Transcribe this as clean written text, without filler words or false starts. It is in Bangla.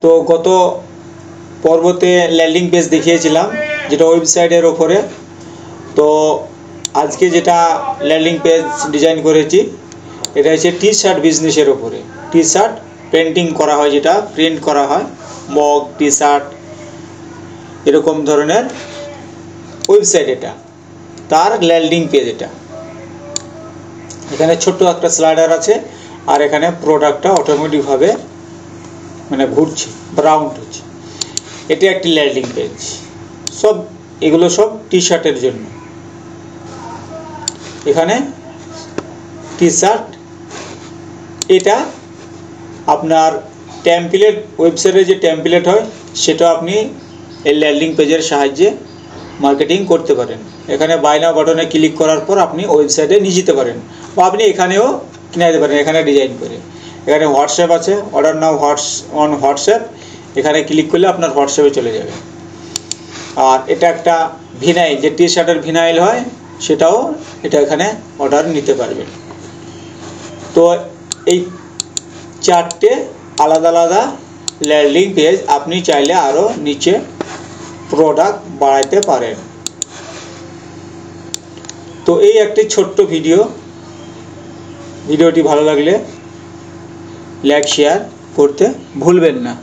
তো গত পর্বতে ল্যান্ডিং পেজ দেখিয়েছিলাম যেটা ওয়েবসাইটের ওপরে। তো আজকে যেটা ল্যান্ডিং পেজ ডিজাইন করেছি এটা হচ্ছে টি শার্ট বিজনেসের ওপরে। টি শার্ট প্রিন্টিং করা হয়, যেটা প্রিন্ট করা হয়, মগ, টি শার্ট এরকম ধরনের ওয়েবসাইট, এটা তার ল্যান্ডিং পেজ। এটা এখানে ছোট্ট একটা স্লাইডার আছে আর এখানে প্রোডাক্টটা অটোমেটিকভাবে মানে ঘুরছে, রাউন্ড হচ্ছে। এটা একটি ল্যান্ডিং পেজ। সব এগুলো সব টি শার্টের জন্য। এখানে টি শার্ট, এটা আপনার টেমপ্লেট, ওয়েবসাইটে যে টেমপ্লেট হয় সেটা আপনি এই ল্যান্ডিং পেজের সাহায্যে মার্কেটিং করতে পারেন। এখানে বাই নাও বাটনে ক্লিক করার পর আপনি ওয়েবসাইটে নিয়ে যেতে পারেন, বা আপনি এখানেও কিনে দিতে পারেন এখানে ডিজাইন করে। এখানে হোয়াটসঅ্যাপ আছে, অর্ডার নাও অন হোয়াটসঅ্যাপ, এখানে ক্লিক করলে আপনার হোয়াটসঅ্যাপে চলে যাবে। আর এটা একটা ভিনাইল, যে টি শার্টের ভিনাইল হয় সেটাও এটা এখানে অর্ডার নিতে পারবেন। তো এই চারটে আলাদা আলাদা ল্যান্ডিং পেজ আপনি চাইলে আরও নিচে প্রোডাক্ট বাড়াইতে পারেন। তো এই একটি ছোট্ট ভিডিওটি ভালো লাগলে লাইক শেয়ার করতে ভুলবেন না।